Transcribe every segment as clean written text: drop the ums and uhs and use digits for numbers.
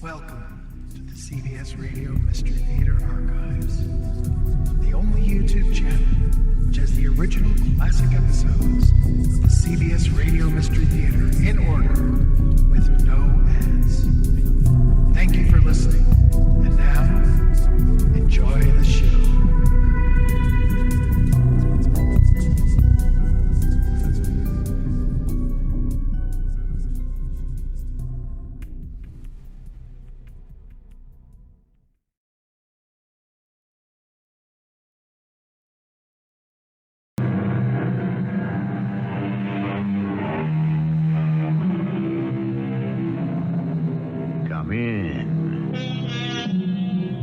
Welcome to the CBS Radio Mystery Theater Archives, the only YouTube channel which has the original classic episodes of the CBS Radio Mystery Theater in order with no ads. Thank you for listening, and now, enjoy the show.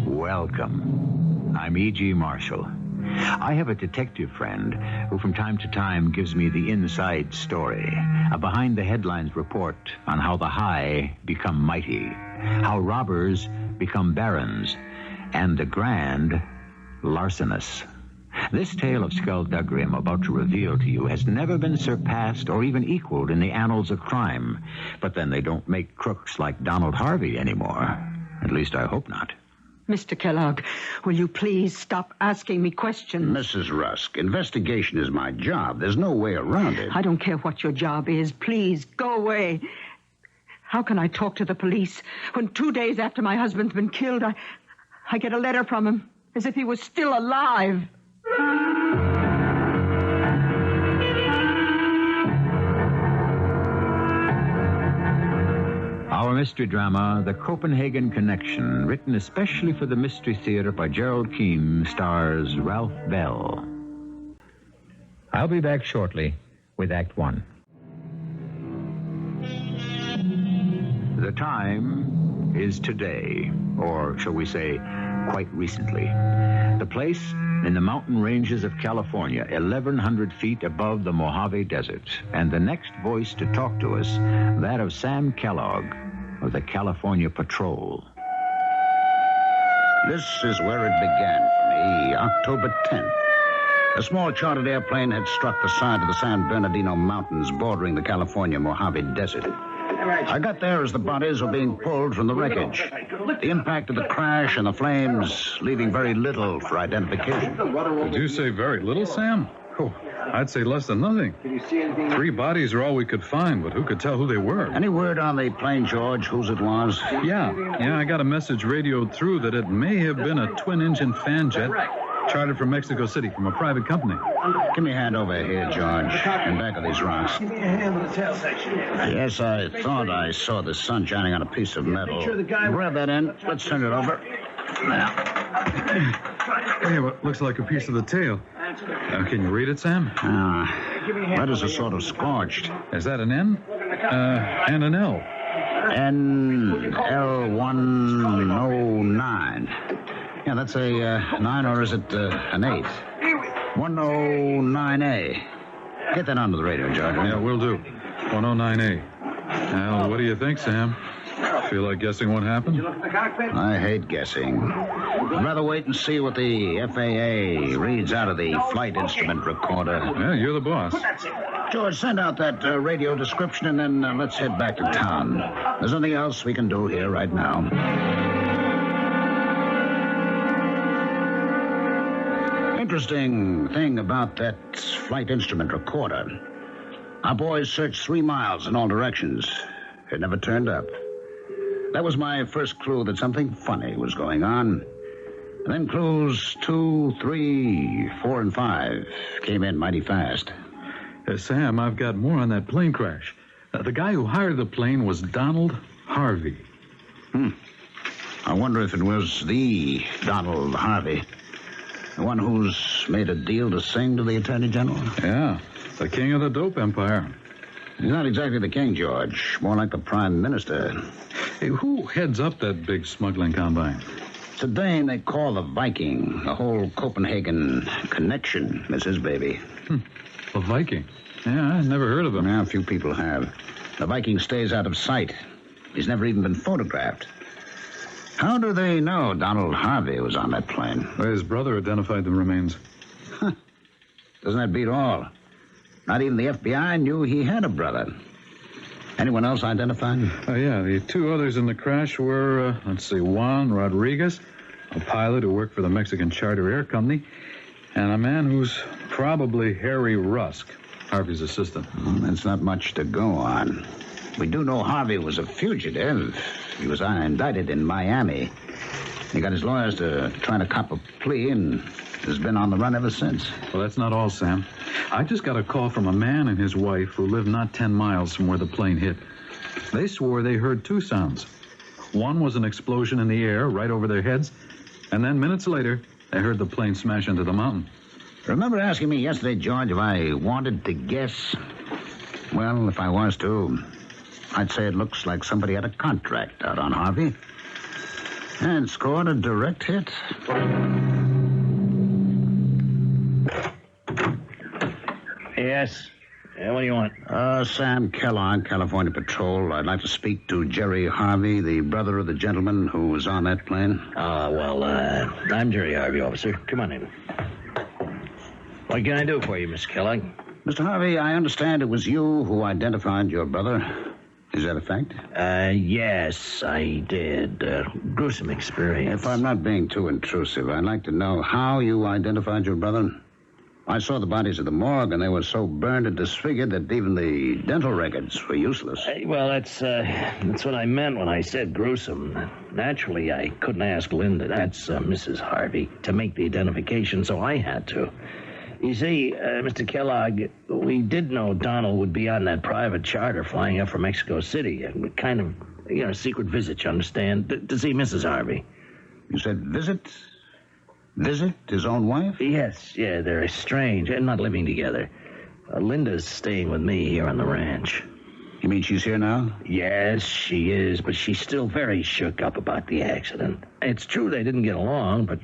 Welcome. I'm E.G. Marshall. I have a detective friend who from time to time gives me the inside story, a behind-the-headlines report on how the high become mighty, how robbers become barons, and the grand larcenous. This tale of skullduggery I'm about to reveal to you has never been surpassed or even equaled in the annals of crime. But then they don't make crooks like Donald Harvey anymore. At least I hope not. Mr. Kellogg, will you please stop asking me questions? Mrs. Rusk, investigation is my job. There's no way around it. I don't care what your job is. Please, go away. How can I talk to the police when 2 days after my husband's been killed, I get a letter from him as if he was still alive? Our mystery drama, The Copenhagen Connection, written especially for the Mystery Theater by Gerald Keane, stars Ralph Bell. I'll be back shortly with Act One. The time is today, or shall we say, quite recently. The place in the mountain ranges of California, 1,100 feet above the Mojave Desert. And the next voice to talk to us, that of Sam Kellogg of the California Patrol. This is where it began for me, October 10th. A small chartered airplane had struck the side of the San Bernardino Mountains bordering the California Mojave Desert. I got there as the bodies were being pulled from the wreckage. The impact of the crash and the flames leaving very little for identification. Did you say very little, Sam? Oh, I'd say less than nothing. 3 bodies are all we could find, but who could tell who they were? Any word on the plane, George, whose it was? Yeah, I got a message radioed through that it may have been a twin-engine fan jet chartered from Mexico City from a private company. Give me a hand over here, George, in back of these rocks. Give me a hand with the tail section. Yes, I thought I saw the sun shining on a piece of metal. Grab that end. Let's turn it over. Hey, what looks like a piece of the tail. Can you read it, Sam? Letters are sort of scorched. Is that an N? And an L. NL109. Yeah, that's a 9, or is it an 8? 109A. Get that onto the radio, George. Yeah, will do. 109A. Well, what do you think, Sam? Feel like guessing what happened? I hate guessing. I'd rather wait and see what the FAA reads out of the flight instrument recorder. Yeah, you're the boss. George, send out that radio description, and then let's head back to town. There's nothing else we can do here right now. Interesting thing about that flight instrument recorder. Our boys searched 3 miles in all directions. It never turned up. That was my first clue that something funny was going on. And then clues 2, 3, 4, and 5 came in mighty fast. Sam, I've got more on that plane crash. The guy who hired the plane was Donald Harvey. I wonder if it was the Donald Harvey. The one who's made a deal to sing to the Attorney General? Yeah, the king of the dope empire. He's not exactly the king, George. More like the prime minister. Hey, who heads up that big smuggling combine? It's a dame they call the Viking. The whole Copenhagen connection is his baby. The Viking? Yeah, I never heard of him. Now, few people have. The Viking stays out of sight. He's never even been photographed. How do they know Donald Harvey was on that plane? Well, his brother identified the remains. Doesn't that beat all? Not even the FBI knew he had a brother. Anyone else identified? Yeah, the two others in the crash were, Juan Rodriguez, a pilot who worked for the Mexican Charter Air Company, and a man who's probably Harry Rusk, Harvey's assistant. That's not much to go on. We do know Harvey was a fugitive. He was indicted in Miami. He got his lawyers to try to cop a plea and has been on the run ever since. Well, that's not all, Sam. I just got a call from a man and his wife who lived not 10 miles from where the plane hit. They swore they heard two sounds. One was an explosion in the air right over their heads, and then minutes later, they heard the plane smash into the mountain. Remember asking me yesterday, George, if I wanted to guess? Well, if I was to, I'd say it looks like somebody had a contract out on Harvey and scored a direct hit. Yes. Yeah, what do you want? Sam Kellogg, California Patrol. I'd like to speak to Jerry Harvey, the brother of the gentleman who was on that plane. I'm Jerry Harvey, officer. Come on in. What can I do for you, Miss Kellogg? Mr. Harvey, I understand it was you who identified your brother. Is that a fact? Yes, I did. Gruesome experience. If I'm not being too intrusive, I'd like to know how you identified your brother. I saw the bodies at the morgue, and they were so burned and disfigured that even the dental records were useless. That's what I meant when I said gruesome. Naturally, I couldn't ask Linda, that's Mrs. Harvey, to make the identification, so I had to. You see, Mr. Kellogg, we did know Donald would be on that private charter flying up from Mexico City. A kind of, secret visit, you understand, to see Mrs. Harvey. You said visit? Visit his own wife? Yes, yeah, they're estranged and not living together. Linda's staying with me here on the ranch. You mean she's here now? Yes, she is, but she's still very shook up about the accident. It's true they didn't get along, but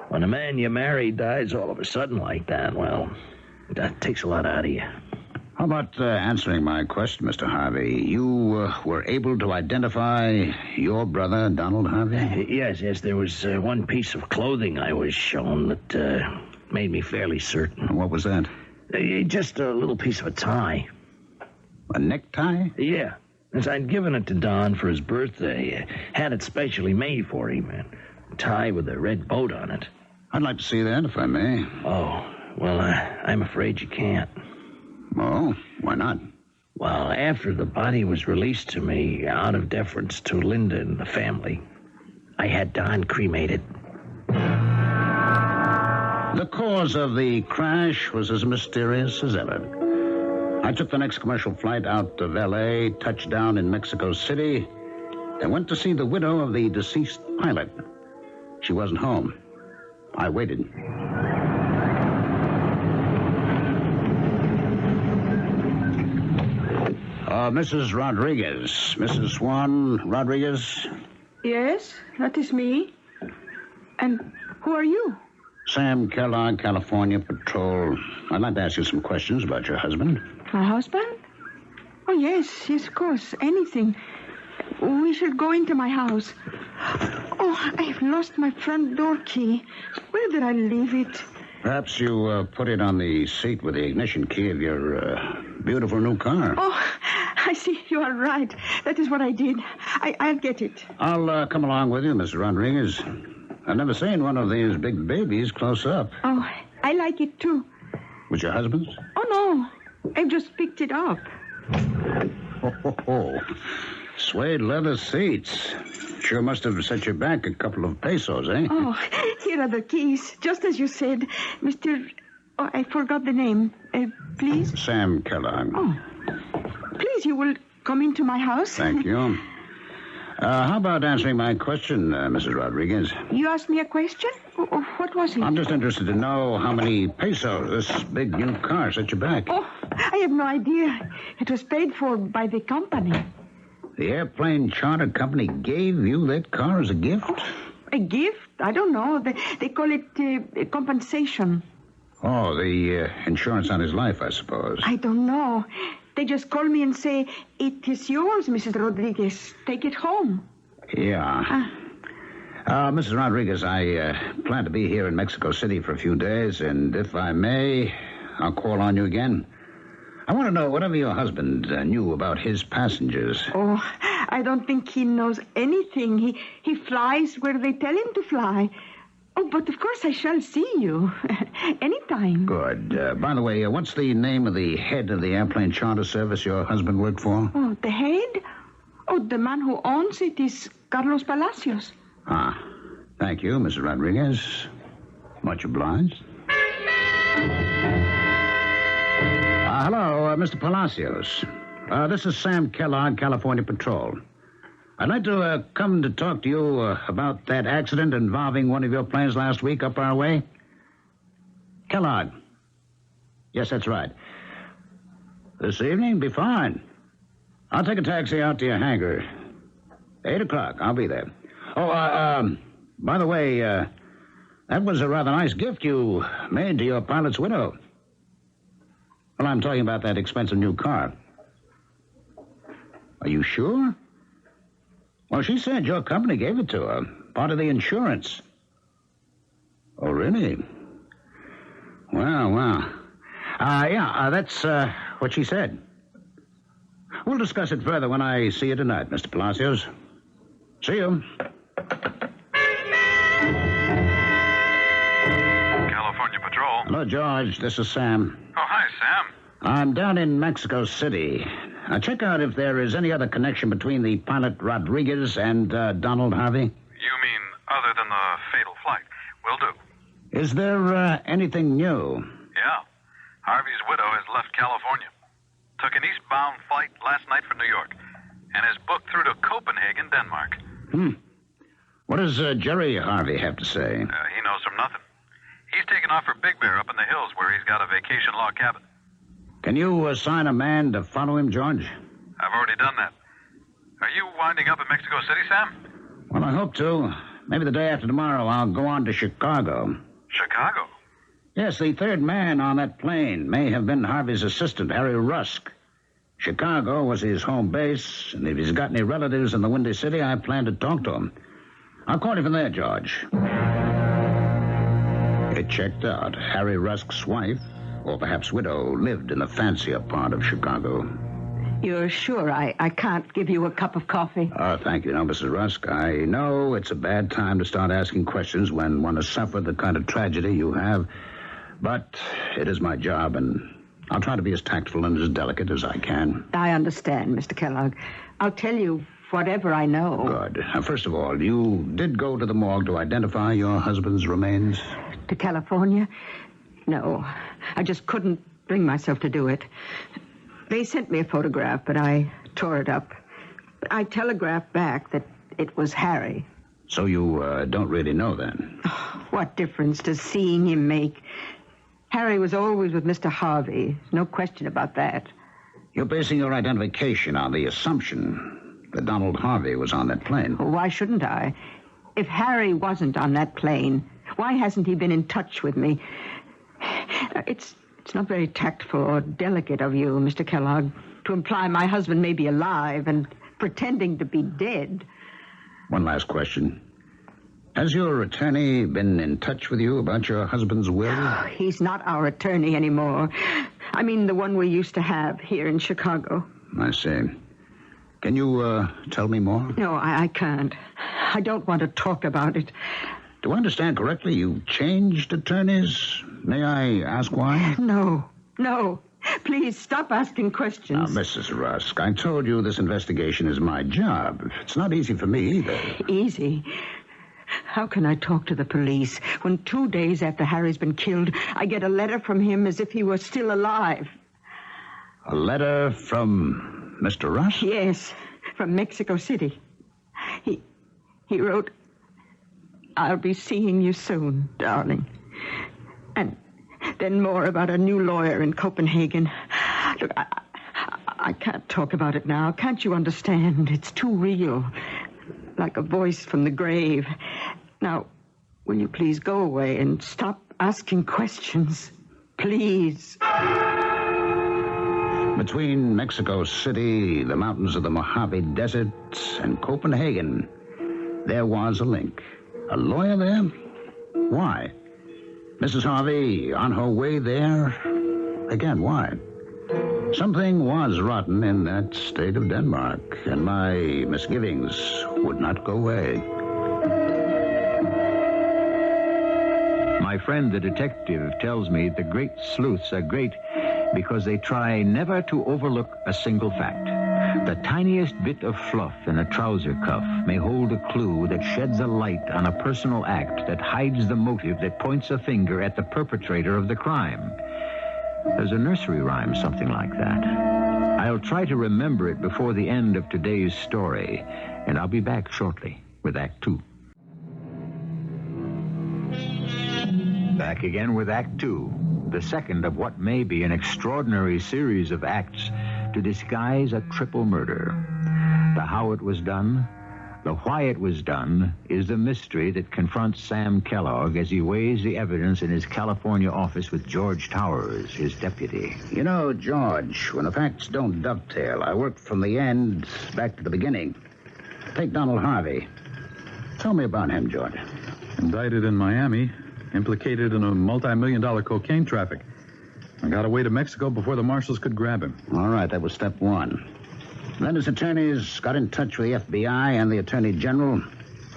when a man you marry dies all of a sudden like that, well, that takes a lot out of you. How about answering my question, Mr. Harvey? You were able to identify your brother, Donald Harvey? Yes, there was one piece of clothing I was shown that made me fairly certain. What was that? Just a little piece of a tie. A necktie? Yeah. As I'd given it to Don for his birthday. Had it specially made for him. A tie with a red boat on it. I'd like to see that, if I may. Oh, well, I'm afraid you can't. Oh, why not? Well, after the body was released to me, out of deference to Linda and the family, I had Don cremated. The cause of the crash was as mysterious as ever. I took the next commercial flight out of L.A., touched down in Mexico City, and went to see the widow of the deceased pilot. She wasn't home. I waited. Mrs. Rodriguez. Mrs. Juan Rodriguez? Yes, that is me. And who are you? Sam Kellogg, California Patrol. I'd like to ask you some questions about your husband. My husband? Oh, yes, of course. Anything. We should go into my house. Oh, I've lost my front door key. Where did I leave it? Perhaps you put it on the seat with the ignition key of your beautiful new car. Oh, I see. You are right. That is what I did. I'll get it. I'll come along with you, Miss Rodriguez. I've never seen one of these big babies close up. Oh, I like it, too. Was your husband's? Oh, no. I just picked it up. Oh. Suede leather seats. Sure must have set you back a couple of pesos, eh? Oh, here are the keys. Just as you said, Mr. Oh, I forgot the name. Please? Sam Kellogg. Oh. Please, you will come into my house? Thank you. How about answering my question, Mrs. Rodriguez? You asked me a question? What was it? I'm just interested to know how many pesos this big new car set you back. Oh, I have no idea. It was paid for by the company. The airplane charter company gave you that car as a gift? Oh, a gift? I don't know. They call it compensation. Oh, the insurance on his life, I suppose. I don't know. They just call me and say, it is yours, Mrs. Rodriguez. Take it home. Yeah. Mrs. Rodriguez, I plan to be here in Mexico City for a few days, and if I may, I'll call on you again. I want to know whatever your husband knew about his passengers. Oh, I don't think he knows anything. He flies where they tell him to fly. Oh, but of course I shall see you. Anytime. Good. By the way, what's the name of the head of the airplane charter service your husband worked for? Oh, the head? Oh, the man who owns it is Carlos Palacios. Ah, thank you, Mrs. Rodriguez. Much obliged. Hello, Mr. Palacios. This is Sam Kellogg, California Patrol. I'd like to come to talk to you about that accident involving one of your planes last week up our way. Kellogg. Yes, that's right. This evening? Be fine. I'll take a taxi out to your hangar. 8 o'clock. I'll be there. Oh, by the way, that was a rather nice gift you made to your pilot's widow. Well, I'm talking about that expensive new car. Are you sure? Well, she said your company gave it to her. Part of the insurance. Oh, really? Well. That's what she said. We'll discuss it further when I see you tonight, Mr. Palacios. See you. California Patrol. Hello, George. This is Sam. Oh, hi, Sam. I'm down in Mexico City. Check out if there is any other connection between the pilot Rodriguez and Donald Harvey. You mean other than the fatal flight? Will do. Is there anything new? Yeah. Harvey's widow has left California. Took an eastbound flight last night for New York and is booked through to Copenhagen, Denmark. What does Jerry Harvey have to say? He knows from nothing. He's taken off for Big Bear up in the hills where he's got a vacation log cabin. Can you assign a man to follow him, George? I've already done that. Are you winding up in Mexico City, Sam? Well, I hope to. Maybe the day after tomorrow I'll go on to Chicago. Chicago? Yes, the third man on that plane may have been Harvey's assistant, Harry Rusk. Chicago was his home base, and if he's got any relatives in the Windy City, I plan to talk to him. I'll call you from there, George. It checked out. Harry Rusk's wife, or perhaps widow, lived in the fancier part of Chicago. You're sure I can't give you a cup of coffee? Oh, thank you. No, Mrs. Rusk, I know it's a bad time to start asking questions when one has suffered the kind of tragedy you have, but it is my job, and I'll try to be as tactful and as delicate as I can. I understand, Mr. Kellogg. I'll tell you whatever I know. Good. First of all, you did go to the morgue to identify your husband's remains? To California? No, I just couldn't bring myself to do it. They sent me a photograph, but I tore it up. But I telegraphed back that it was Harry. So you don't really know, then? Oh, what difference does seeing him make? Harry was always with Mr. Harvey. No question about that. You're basing your identification on the assumption that Donald Harvey was on that plane. Well, why shouldn't I? If Harry wasn't on that plane, why hasn't he been in touch with me? It's not very tactful or delicate of you, Mr. Kellogg, to imply my husband may be alive and pretending to be dead. One last question. Has your attorney been in touch with you about your husband's will? Oh, he's not our attorney anymore. I mean, the one we used to have here in Chicago. I see. Can you tell me more? No, I can't. I don't want to talk about it. Do I understand correctly? You changed attorneys? May I ask why? No. Please, stop asking questions. Now, Mrs. Rusk, I told you this investigation is my job. It's not easy for me either. Easy? How can I talk to the police when 2 days after Harry's been killed, I get a letter from him as if he were still alive? A letter from Mr. Rusk? Yes, from Mexico City. He wrote, "I'll be seeing you soon, darling." And then more about a new lawyer in Copenhagen. Look, I can't talk about it now. Can't you understand? It's too real. Like a voice from the grave. Now, will you please go away and stop asking questions? Please. Between Mexico City, the mountains of the Mojave Desert, and Copenhagen, there was a link. A lawyer there? Why? Mrs. Harvey on her way there? Again, why? Something was rotten in that state of Denmark, and my misgivings would not go away. My friend the detective tells me the great sleuths are great because they try never to overlook a single fact. The tiniest bit of fluff in a trouser cuff may hold a clue that sheds a light on a personal act that hides the motive that points a finger at the perpetrator of the crime. There's a nursery rhyme something like that. I'll try to remember it before the end of today's story, and I'll be back shortly with Act 2. Back again with Act 2, the second of what may be an extraordinary series of acts to disguise a triple murder. The how it was done, the why it was done, is the mystery that confronts Sam Kellogg as he weighs the evidence in his California office with George Towers, his deputy. You know, George, when the facts don't dovetail, I work from the end back to the beginning. Take Donald Harvey. Tell me about him, George. Indicted in Miami, implicated in a multi-million-dollar cocaine traffic. I got away to Mexico before the marshals could grab him. All right, that was step one. Then his attorneys got in touch with the FBI and the Attorney General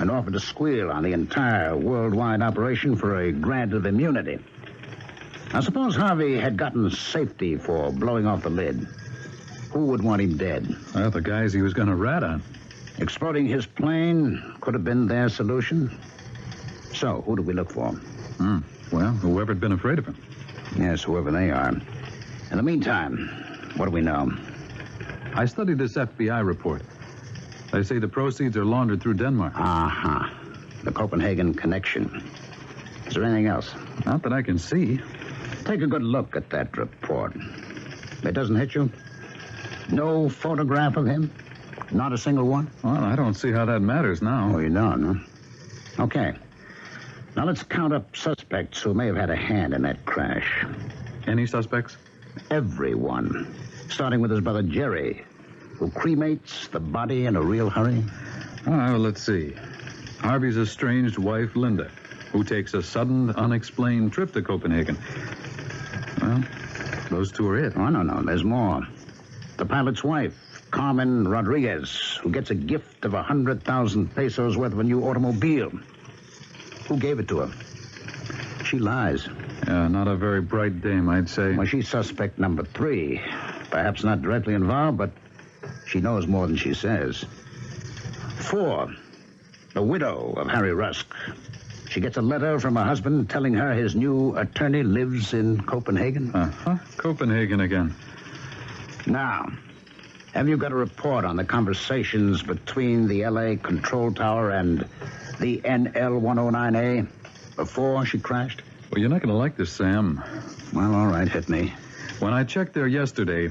and offered to squeal on the entire worldwide operation for a grant of immunity. Now, suppose Harvey had gotten safety for blowing off the lid. Who would want him dead? Well, the guys he was going to rat on. Exploding his plane could have been their solution. So, who do we look for? Well, whoever had been afraid of him. Yes, whoever they are. In the meantime, what do we know? I studied this FBI report. They say the proceeds are laundered through Denmark. Uh-huh. The Copenhagen Connection. Is there anything else? Not that I can see. Take a good look at that report. It doesn't hit you? No photograph of him? Not a single one? Well, I don't see how that matters now. Oh, you don't, huh? Okay. Now let's count up suspects who may have had a hand in that crash. Any suspects? Everyone. Starting with his brother Jerry, who cremates the body in a real hurry. Well, let's see. Harvey's estranged wife, Linda, who takes a sudden, unexplained trip to Copenhagen. Well, those two are it. Oh, no, there's more. The pilot's wife, Carmen Rodriguez, who gets a gift of 100,000 pesos worth of a new automobile. Who gave it to her? She lies. Yeah, not a very bright dame, I'd say. Well, she's suspect number 3. Perhaps not directly involved, but she knows more than she says. 4, the widow of Harry Rusk. She gets a letter from her husband telling her his new attorney lives in Copenhagen. Uh-huh. Copenhagen again. Now, have you got a report on the conversations between the L.A. control tower and the NL-109A before she crashed? Well, you're not going to like this, Sam. Well, all right, hit me. When I checked there yesterday,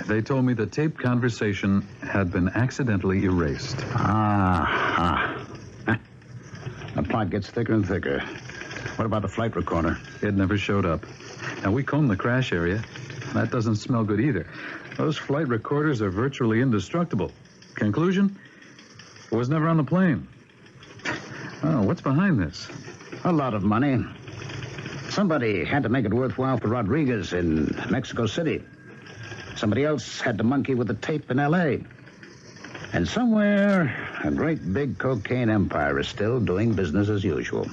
they told me the taped conversation had been accidentally erased. The plot gets thicker and thicker. What about the flight recorder? It never showed up. Now, we combed the crash area. That doesn't smell good either. Those flight recorders are virtually indestructible. Conclusion? It was never on the plane. Oh, what's behind this? A lot of money. Somebody had to make it worthwhile for Rodriguez in Mexico City. Somebody else had to monkey with the tape in L.A. And somewhere, a great big cocaine empire is still doing business as usual.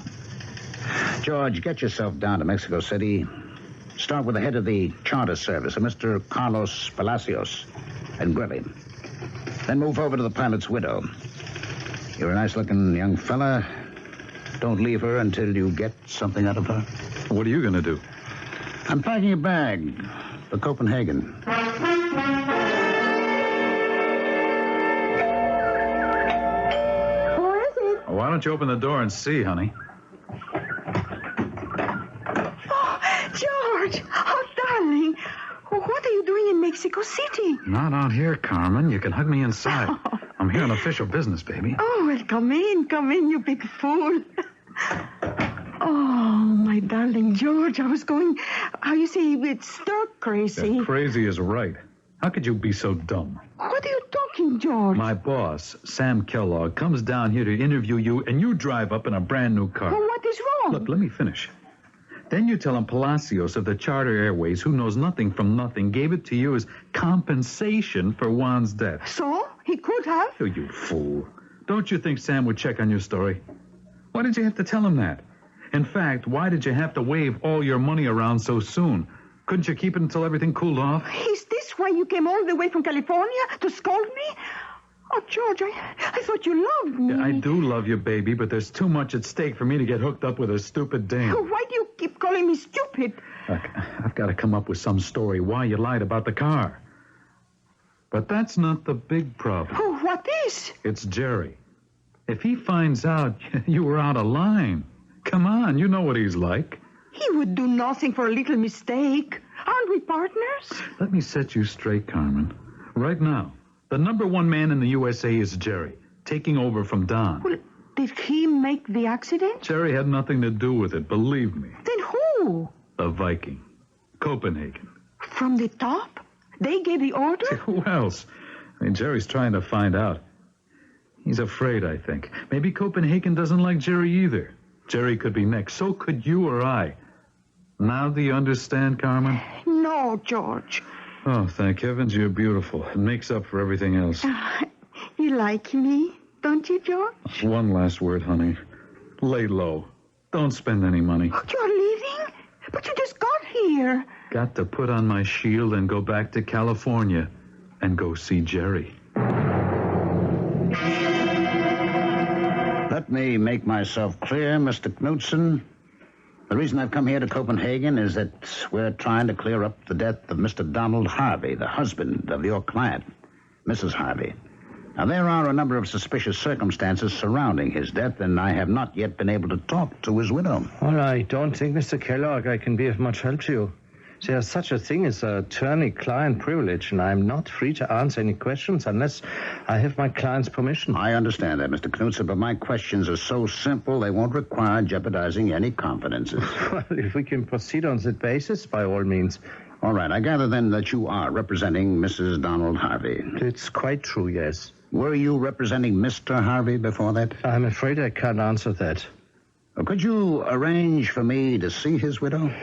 George, get yourself down to Mexico City. Start with the head of the charter service, a Mr. Carlos Palacios, and grill him. Then move over to the pilot's widow. You're a nice-looking young fella. Don't leave her until you get something out of her. What are you going to do? I'm packing a bag for Copenhagen. Who is it? Oh, why don't you open the door and see, honey? Oh, George! Oh, darling! What are you doing in Mexico City? Not out here, Carmen. You can hug me inside. I'm here on official business, baby. Oh, well, come in, you big fool. Oh, my darling George, I was going, how you say, it's stark crazy. That crazy is right. How could you be so dumb? What are you talking, George? My boss, Sam Kellogg, comes down here to interview you, and you drive up in a brand new car. Well, what is wrong? Look, let me finish. Then you tell him Palacios of the Charter Airways, who knows nothing from nothing, gave it to you as compensation for Juan's death. So? He could have. Oh, you fool. Don't you think Sam would check on your story? Why did you have to tell him that? In fact, why did you have to wave all your money around so soon? Couldn't you keep it until everything cooled off? Is this why you came all the way from California to scold me? Oh, George, I thought you loved me. Yeah, I do love you, baby, but there's too much at stake for me to get hooked up with a stupid dame. Why do you keep calling me stupid? Look, I've got to come up with some story why you lied about the car. But that's not the big problem. Oh, what is? It's Jerry. If he finds out you were out of line, come on, you know what he's like. He would do nothing for a little mistake. Aren't we partners? Let me set you straight, Carmen. Right now, the number one man in the USA is Jerry, taking over from Don. Well, did he make the accident? Jerry had nothing to do with it, believe me. Then who? The Viking. Copenhagen. From the top? They gave the order? Who else? I mean, Jerry's trying to find out. He's afraid, I think. Maybe Copenhagen doesn't like Jerry either. Jerry could be next. So could you or I. Now do you understand, Carmen? No, George. Oh, thank heavens you're beautiful. It makes up for everything else. You like me, don't you, George? One last word, honey. Lay low. Don't spend any money. Oh, you're leaving? But you just got here. Got to put on my shield and go back to California and go see Jerry. Let me make myself clear, Mr. Knudsen. The reason I've come here to Copenhagen is that we're trying to clear up the death of Mr. Donald Harvey, the husband of your client, Mrs. Harvey. Now, there are a number of suspicious circumstances surrounding his death, and I have not yet been able to talk to his widow. Well, I don't think, Mr. Kellogg, I can be of much help to you. There's such a thing as attorney-client privilege, and I'm not free to answer any questions unless I have my client's permission. I understand that, Mr. Knudsen, but my questions are so simple they won't require jeopardizing any confidences. Well, if we can proceed on that basis, by all means. All right, I gather then that you are representing Mrs. Donald Harvey. It's quite true, yes. Were you representing Mr. Harvey before that? I'm afraid I can't answer that. Could you arrange for me to see his widow?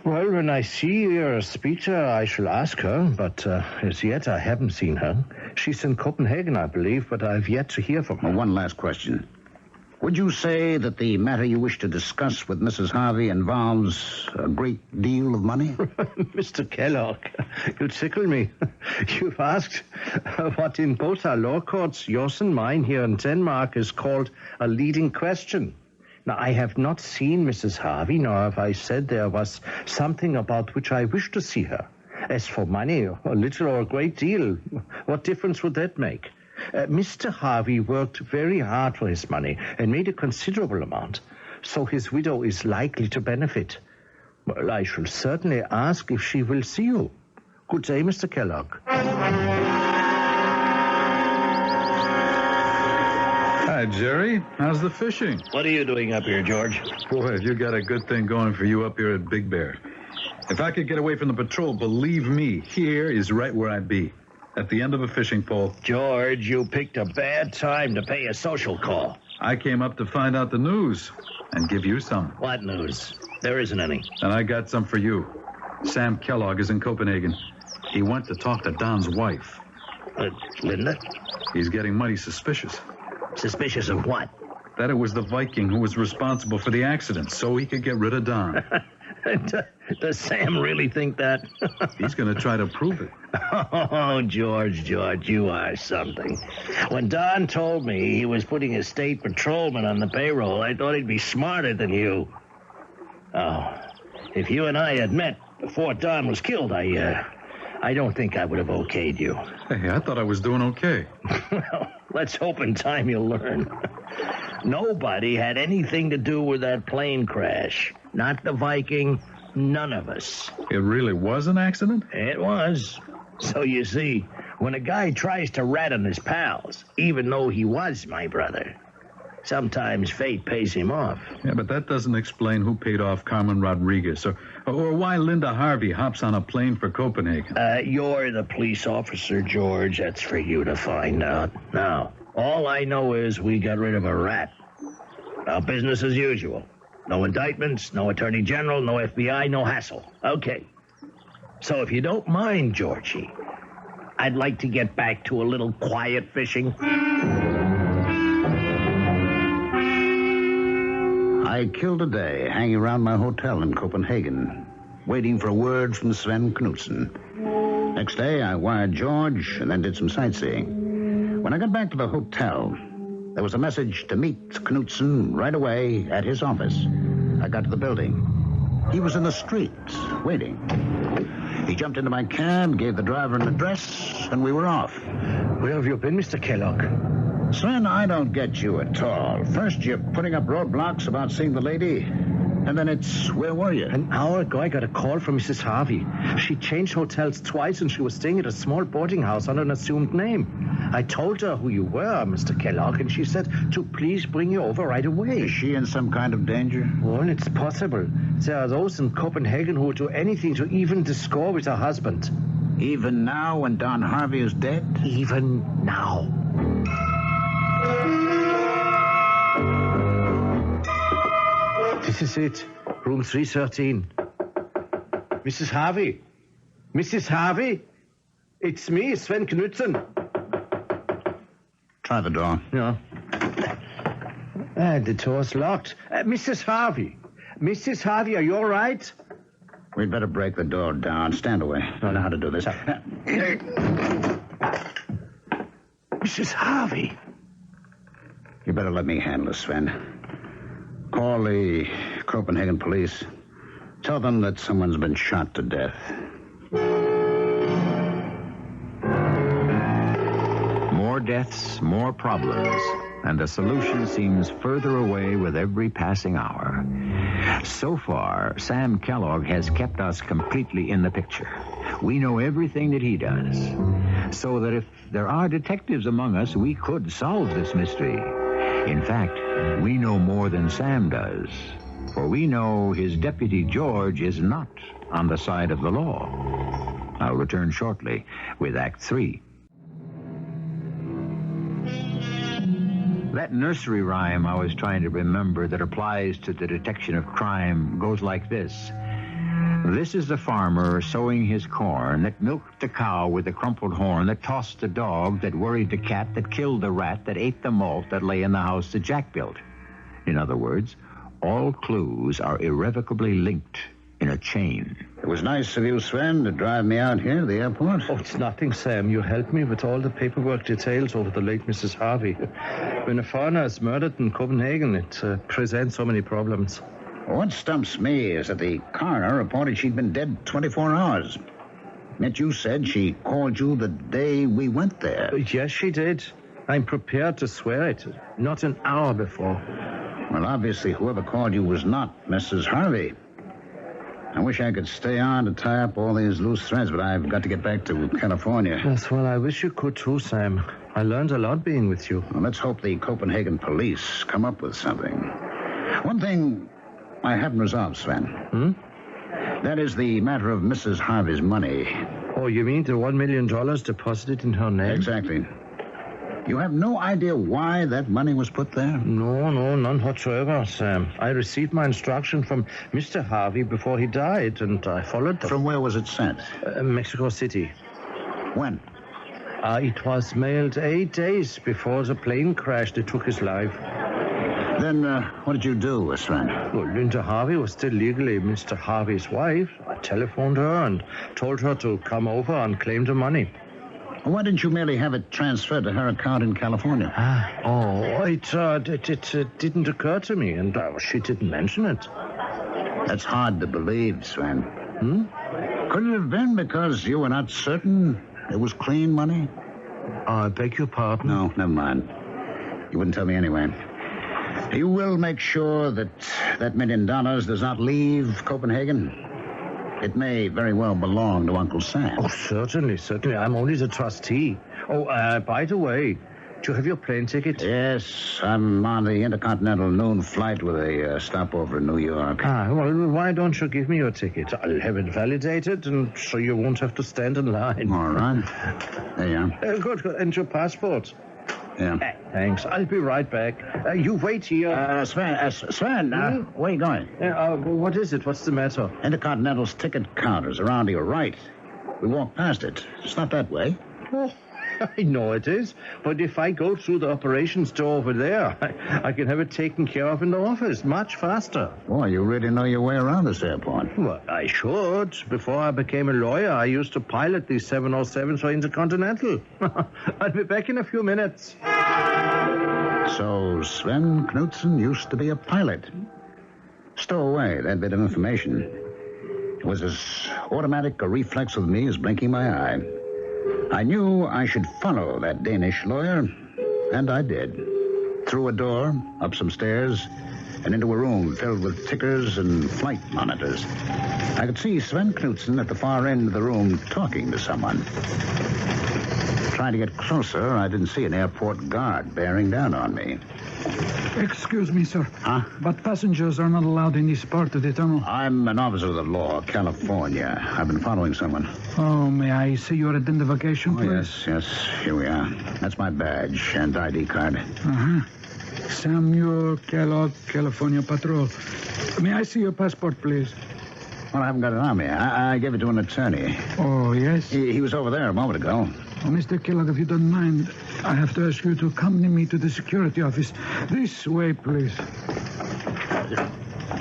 Well, when I see your speaker, I shall ask her, but as yet I haven't seen her. She's in Copenhagen, I believe, but I've yet to hear from her. Well, one last question. Would you say that the matter you wish to discuss with Mrs. Harvey involves a great deal of money? Mr. Kellogg, you tickle me. You've asked what in both our law courts, yours and mine here in Denmark, is called a leading question. Now, I have not seen Mrs. Harvey, nor have I said there was something about which I wish to see her. As for money, a little or a great deal, what difference would that make? Mr. Harvey worked very hard for his money and made a considerable amount, so his widow is likely to benefit. Well, I shall certainly ask if she will see you. Good day, Mr. Kellogg. Hi, Jerry. How's the fishing? What are you doing up here, George? Boy, have you got a good thing going for you up here at Big Bear. If I could get away from the patrol, believe me, here is right where I'd be. At the end of a fishing pole. George, you picked a bad time to pay a social call. I came up to find out the news and give you some. What news? There isn't any. And I got some for you. Sam Kellogg is in Copenhagen. He went to talk to Don's wife. Linda? He's getting mighty suspicious. Suspicious of what? That it was the Viking who was responsible for the accident, so he could get rid of Don. Does Sam really think that? He's going to try to prove it. Oh, George, you are something. When Don told me he was putting a state patrolman on the payroll, I thought he'd be smarter than you. Oh, if you and I had met before Don was killed, I don't think I would have okayed you. Hey, I thought I was doing okay. Well, let's hope in time you'll learn. Nobody had anything to do with that plane crash. Not the Viking, none of us. It really was an accident? It was. So you see, when a guy tries to rat on his pals, even though he was my brother, sometimes fate pays him off. Yeah, but that doesn't explain who paid off Carmen Rodriguez or why Linda Harvey hops on a plane for Copenhagen. You're the police officer, George. That's for you to find out. Now, all I know is we got rid of a rat. Now, business as usual. No indictments, no attorney general, no FBI, no hassle. Okay. So if you don't mind, Georgie, I'd like to get back to a little quiet fishing. I killed a day hanging around my hotel in Copenhagen, waiting for a word from Sven Knudsen. Next day, I wired George and then did some sightseeing. When I got back to the hotel, there was a message to meet Knudsen right away at his office. I got to the building. He was in the streets, waiting. He jumped into my cab, gave the driver an address, and we were off. Where have you been, Mr. Kellogg? Sven, I don't get you at all. First, you're putting up roadblocks about seeing the lady, and then it's, where were you? An hour ago, I got a call from Mrs. Harvey. She changed hotels twice, and she was staying at a small boarding house under an assumed name. I told her who you were, Mr. Kellogg, and she said to please bring you over right away. Is she in some kind of danger? Well, it's possible. There are those in Copenhagen who would do anything to even the score with her husband. Even now, when Don Harvey is dead? Even now. This is it. Room 313. Mrs. Harvey? Mrs. Harvey? It's me, Sven Knudsen. Try the door. No. The door's locked. Mrs. Harvey. Mrs. Harvey, are you all right? We'd better break the door down. Stand away. I don't know how to do this. Mrs. Harvey. You better let me handle this, Sven. Call the Copenhagen police. Tell them that someone's been shot to death. More deaths, more problems, and the solution seems further away with every passing hour. So far, Sam Kellogg has kept us completely in the picture. We know everything that he does, so that if there are detectives among us, we could solve this mystery. In fact, we know more than Sam does, for we know his deputy George is not on the side of the law. I'll return shortly with Act 3. That nursery rhyme I was trying to remember that applies to the detection of crime goes like this. This is the farmer sowing his corn that milked the cow with the crumpled horn, that tossed the dog, that worried the cat, that killed the rat, that ate the malt that lay in the house that Jack built. In other words, all clues are irrevocably linked in a chain. It was nice of you, Sven, to drive me out here to the airport. Oh, it's nothing, Sam. You helped me with all the paperwork details over the late Mrs. Harvey. When a foreigner is murdered in Copenhagen, it presents so many problems. What stumps me is that the coroner reported she'd been dead 24 hours. Yet you said she called you the day we went there. Yes, she did. I'm prepared to swear it. Not an hour before. Well, obviously, whoever called you was not Mrs. Harvey. I wish I could stay on to tie up all these loose threads, but I've got to get back to California. Yes, well, I wish you could too, Sam. I learned a lot being with you. Well, let's hope the Copenhagen police come up with something. One thing I haven't resolved, Sven. That is the matter of Mrs. Harvey's money. Oh, you mean the $1 million deposited in her name? Exactly. You have no idea why that money was put there? No, none whatsoever, Sam. I received my instruction from Mr. Harvey before he died, and I followed them. From where was it sent? Mexico City. When? It was mailed 8 days before the plane crash that took his life. Then, what did you do, Sven? Well, Linda Harvey was still legally Mr. Harvey's wife. I telephoned her and told her to come over and claim the money. Why didn't you merely have it transferred to her account in California? It didn't occur to me, and she didn't mention it. That's hard to believe, Sven. Could it have been because you were not certain it was clean money? I beg your pardon? No, never mind. You wouldn't tell me anyway. You will make sure that $1 million does not leave Copenhagen? It may very well belong to Uncle Sam. Oh, certainly. I'm only the trustee. Oh, by the way, do you have your plane ticket? Yes, I'm on the Intercontinental noon flight with a stopover in New York. Well, why don't you give me your ticket? I'll have it validated, and so you won't have to stand in line. All right. There you are. Good. And your passport? Yeah. Thanks. I'll be right back. You wait here. Sven, where are you going? What is it? What's the matter? Intercontinental's ticket counter's around to your right. We walked past it. It's not that way. Oh, I know it is. But if I go through the operations door over there, I can have it taken care of in the office much faster. Boy, you really know your way around this airport. Well, I should. Before I became a lawyer, I used to pilot these 707s for Intercontinental. I'll be back in a few minutes. So Sven Knudsen used to be a pilot. Stow away that bit of information. It was as automatic a reflex with me as blinking my eye. I knew I should follow that Danish lawyer, and I did. Through a door, up some stairs, and into a room filled with tickers and flight monitors. I could see Sven Knudsen at the far end of the room talking to someone. Trying to get closer, I didn't see an airport guard bearing down on me. Excuse me, sir. Huh? But passengers are not allowed in this part of the tunnel. I'm an officer of the law, California. I've been following someone. Oh, may I see your identification, please? Yes, here we are. That's my badge and ID card. Uh-huh. Samuel Kellogg, California Patrol. May I see your passport, please? Well, I haven't got it on me. I gave it to an attorney. Oh, yes? He was over there a moment ago. Oh, Mr. Kellogg, if you don't mind, I have to ask you to accompany me to the security office. This way, please.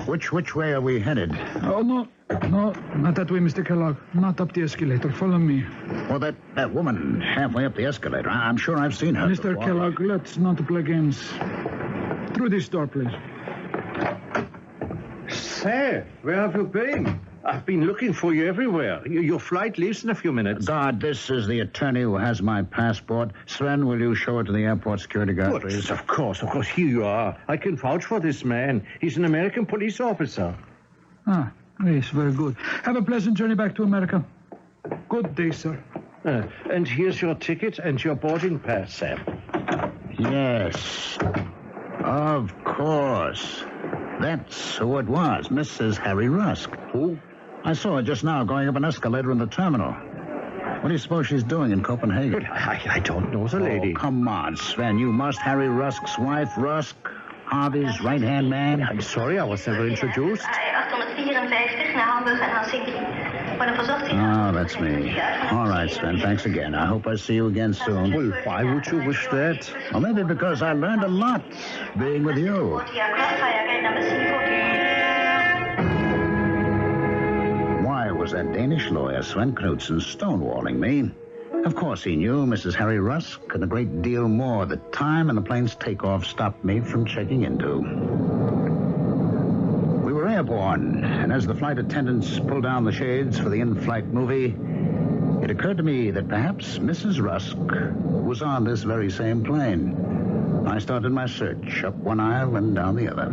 Which way are we headed? Oh, no, not that way, Mr. Kellogg. Not up the escalator. Follow me. Well, that woman halfway up the escalator, I'm sure I've seen her Mr. before. Kellogg, let's not play games. Through this door, please. Say, where have you been? I've been looking for you everywhere. Your flight leaves in a few minutes. Guard, this is the attorney who has my passport. Sven, will you show it to the airport security guard, please? Of course. Here you are. I can vouch for this man. He's an American police officer. Ah, yes, very good. Have a pleasant journey back to America. Good day, sir. And here's your ticket and your boarding pass, Sam. Yes. Of course. That's who it was, Mrs. Harry Rusk. Who? I saw her just now going up an escalator in the terminal. What do you suppose she's doing in Copenhagen? I don't know the lady. Oh, come on, Sven. You must. Harry Rusk's wife, Rusk, Harvey's right-hand man. I'm sorry, I was never introduced. Oh, that's me. All right, Sven, thanks again. I hope I see you again soon. Well, why would you wish that? Well, maybe because I learned a lot being with you. Why was that Danish lawyer, Sven Knudsen, stonewalling me? Of course he knew Mrs. Harry Rusk, and a great deal more. The time and the plane's takeoff stopped me from checking into. We were airborne, and as the flight attendants pulled down the shades for the in-flight movie, it occurred to me that perhaps Mrs. Rusk was on this very same plane. I started my search up one aisle and down the other.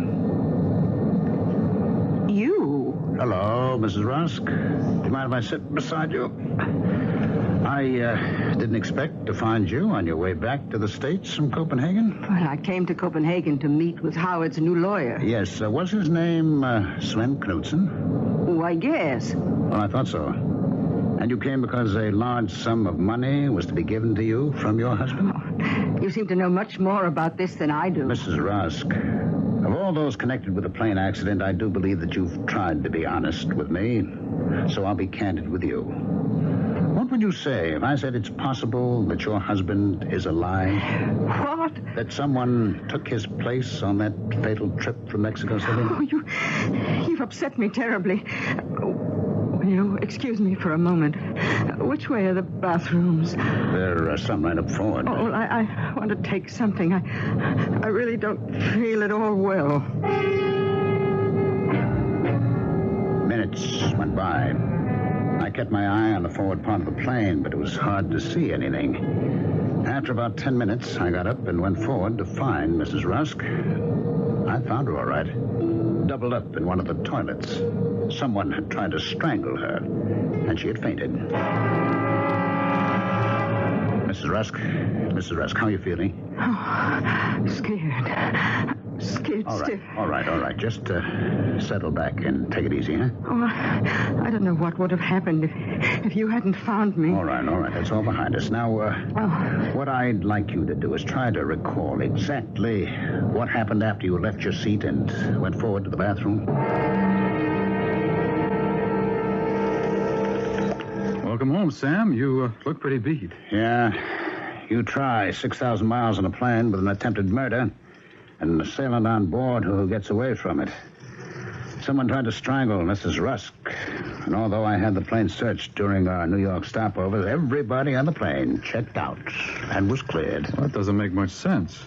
You? Hello, Mrs. Rusk. Do you mind if I sit beside you? I didn't expect to find you on your way back to the States from Copenhagen. Well, I came to Copenhagen to meet with Howard's new lawyer. Yes, was his name Sven Knudsen? Why, yes. Well, I thought so. And you came because a large sum of money was to be given to you from your husband? Oh, you seem to know much more about this than I do. Mrs. Rusk, of all those connected with the plane accident, I do believe that you've tried to be honest with me. So I'll be candid with you. What would you say if I said it's possible that your husband is alive? What? That someone took his place on that fatal trip from Mexico City? Oh, you've upset me terribly. Will you excuse me for a moment? Which way are the bathrooms? There are some right up forward. Oh, I want to take something. I really don't feel at all well. Minutes went by. I kept my eye on the forward part of the plane, but it was hard to see anything. After about 10 minutes, I got up and went forward to find Mrs. Rusk. I found her all right, doubled up in one of the toilets. Someone had tried to strangle her, and she had fainted. Mrs. Rusk, how are you feeling? Oh, scared. scared All right, stiff. all right. Just settle back and take it easy, huh? Oh, I don't know what would have happened if you hadn't found me. All right. That's all behind us. Now, what I'd like you to do is try to recall exactly what happened after you left your seat and went forward to the bathroom. Welcome home, Sam. You look pretty beat. Yeah, you try 6,000 miles on a plane with an attempted murder and an assailant on board who gets away from it. Someone tried to strangle Mrs. Rusk. And although I had the plane searched during our New York stopovers, everybody on the plane checked out and was cleared. Well, that doesn't make much sense.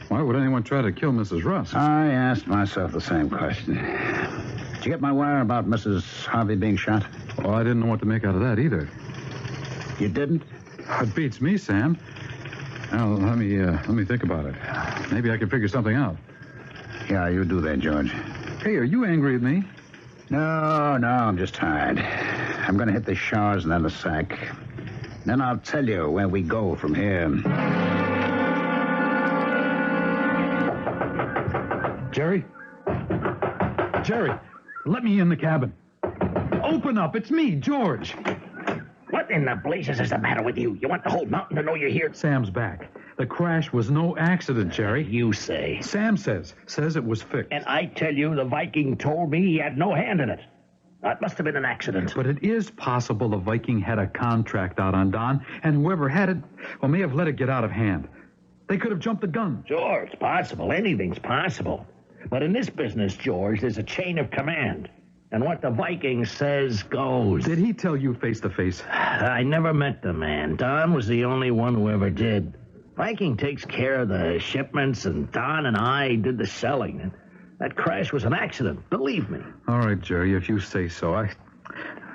Why would anyone try to kill Mrs. Rusk? I asked myself the same question. Did you get my wire about Mrs. Harvey being shot? Well, I didn't know what to make out of that either. You didn't? It beats me, Sam. Now, let me think about it. Maybe I can figure something out. Yeah, you do that, George. Hey, are you angry at me? No, I'm just tired. I'm going to hit the showers and then the sack. Then I'll tell you where we go from here. Jerry, let me in the cabin. Open up. It's me, George. What in the blazes is the matter with you? You want the whole mountain to know you're here? Sam's back. The crash was no accident, Jerry. You say. Sam says it was fixed. And I tell you, the Viking told me he had no hand in it. That must have been an accident. But it is possible the Viking had a contract out on Don, and whoever had it, may have let it get out of hand. They could have jumped the gun. Sure, it's possible. Anything's possible. But in this business, George, there's a chain of command. And what the Viking says goes. Did he tell you face to face? I never met the man. Don was the only one who ever did. Viking takes care of the shipments, and Don and I did the selling. And that crash was an accident, believe me. All right, Jerry, if you say so. I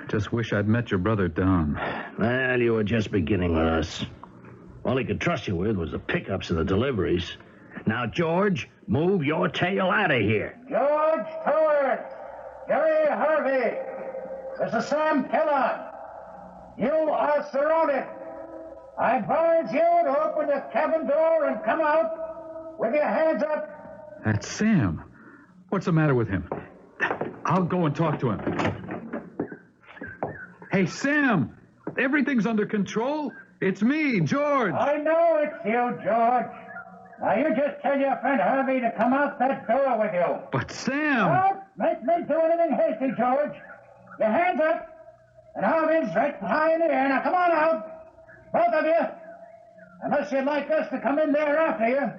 just wish I'd met your brother, Don. Well, you were just beginning with us. All he could trust you with was the pickups and the deliveries. Now, George, move your tail out of here. George Stewart! Jerry Harvey! This is Sam Kellogg. You are surrounded. I advise you to open the cabin door and come out with your hands up. That's Sam. What's the matter with him? I'll go and talk to him. Hey, Sam! Everything's under control. It's me, George. I know it's you, George. Now, you just tell your friend Harvey to come out that door with you. But, Sam... Don't make me do anything hasty, George. Your hands up, and Harvey's right high in the air. Now, come on out, both of you. Unless you'd like us to come in there after you.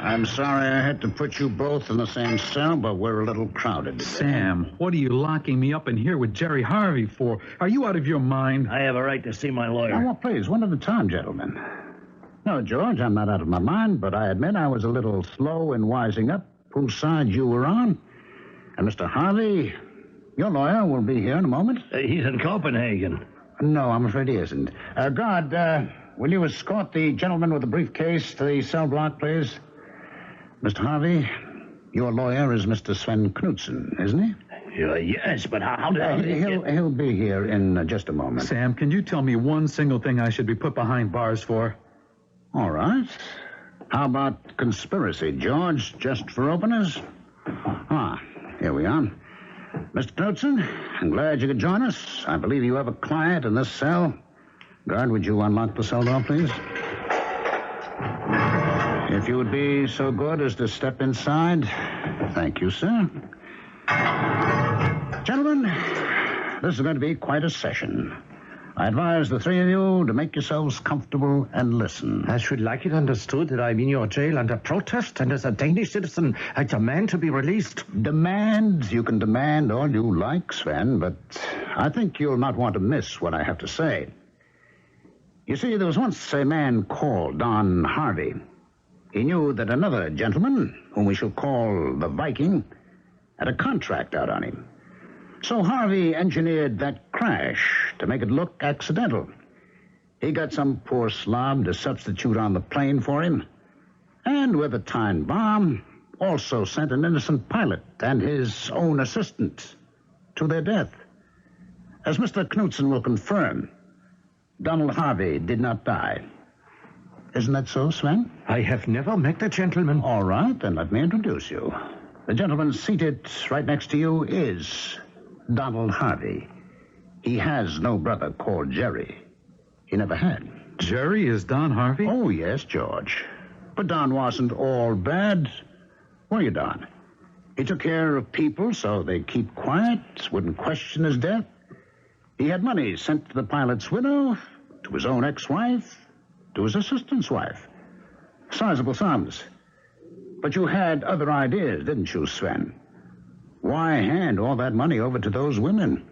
I'm sorry I had to put you both in the same cell, but we're a little crowded today. Sam, what are you locking me up in here with Jerry Harvey for? Are you out of your mind? I have a right to see my lawyer. Now, well, please, one at a time, gentlemen. No, George, I'm not out of my mind, but I admit I was a little slow in wising up whose side you were on. And Mr. Harvey, your lawyer will be here in a moment. He's in Copenhagen. No, I'm afraid he isn't. Guard, will you escort the gentleman with the briefcase to the cell block, please? Mr. Harvey, your lawyer is Mr. Sven Knudsen, isn't he? Yes, but how did He'll be here in just a moment. Sam, can you tell me one single thing I should be put behind bars for? All right. How about conspiracy, George, just for openers? Here we are. Mr. Knudsen, I'm glad you could join us. I believe you have a client in this cell. Guard, would you unlock the cell door, please? If you would be so good as to step inside. Thank you, sir. Gentlemen, this is going to be quite a session. I advise the three of you to make yourselves comfortable and listen. I should like it understood that I'm in your jail under protest, and as a Danish citizen, I demand to be released. Demand? You can demand all you like, Sven, but I think you'll not want to miss what I have to say. You see, there was once a man called Don Harvey. He knew that another gentleman, whom we shall call the Viking, had a contract out on him. So Harvey engineered that crash to make it look accidental. He got some poor slob to substitute on the plane for him, and with a time bomb, also sent an innocent pilot and his own assistant to their death. As Mr. Knudsen will confirm, Donald Harvey did not die. Isn't that so, Sven? I have never met the gentleman. All right, then let me introduce you. The gentleman seated right next to you is Donald Harvey. He has no brother called Jerry. He never had. Jerry is Don Harvey? Oh, yes, George. But Don wasn't all bad. Were you, Don? He took care of people so they'd keep quiet, wouldn't question his death. He had money sent to the pilot's widow, to his own ex-wife, to his assistant's wife. Sizable sums. But you had other ideas, didn't you, Sven? Why hand all that money over to those women?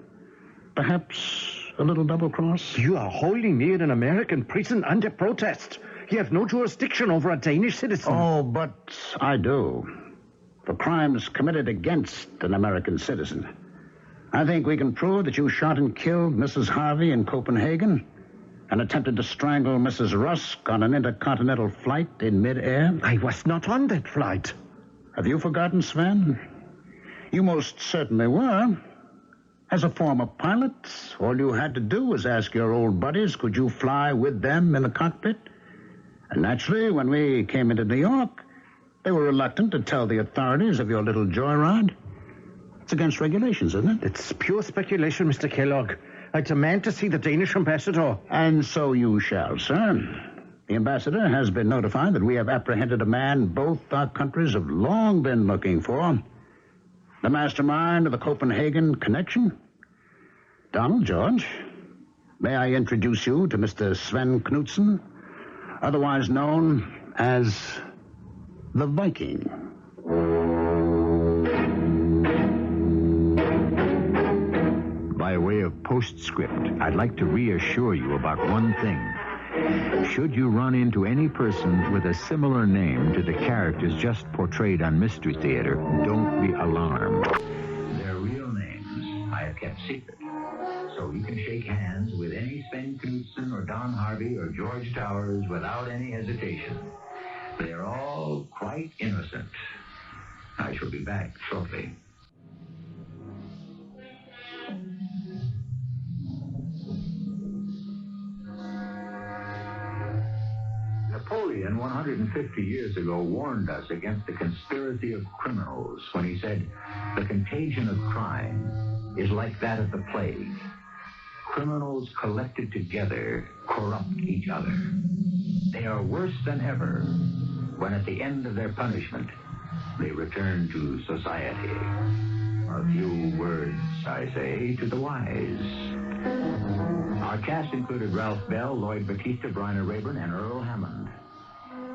Perhaps a little double-cross? You are holding me in an American prison under protest. You have no jurisdiction over a Danish citizen. Oh, but I do. For crimes committed against an American citizen. I think we can prove that you shot and killed Mrs. Harvey in Copenhagen and attempted to strangle Mrs. Rusk on an intercontinental flight in midair. I was not on that flight. Have you forgotten, Sven? You most certainly were. As a former pilot, all you had to do was ask your old buddies, could you fly with them in the cockpit? And naturally, when we came into New York, they were reluctant to tell the authorities of your little joyride. It's against regulations, isn't it? It's pure speculation, Mr. Kellogg. I demand to see the Danish ambassador. And so you shall, sir. The ambassador has been notified that we have apprehended a man both our countries have long been looking for. The mastermind of the Copenhagen Connection. Donald, George, may I introduce you to Mr. Sven Knudsen, otherwise known as the Viking. By way of postscript, I'd like to reassure you about one thing. Should you run into any person with a similar name to the characters just portrayed on Mystery Theater, don't be alarmed. Their real names I have kept secret. So you can shake hands with any Sven Knudsen or Don Harvey or George Towers without any hesitation. They are all quite innocent. I shall be back shortly. Napoleon, 150 years ago, warned us against the conspiracy of criminals when he said, the contagion of crime is like that of the plague. Criminals collected together corrupt each other. They are worse than ever when at the end of their punishment, they return to society. A few words, I say, to the wise. Our cast included Ralph Bell, Lloyd, Battista, Bryna, Raeburn, and Earl Hammond.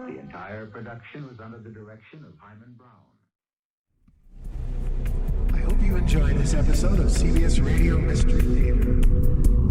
The entire production was under the direction of Hyman Brown. I hope you enjoyed this episode of CBS Radio Mystery Theater.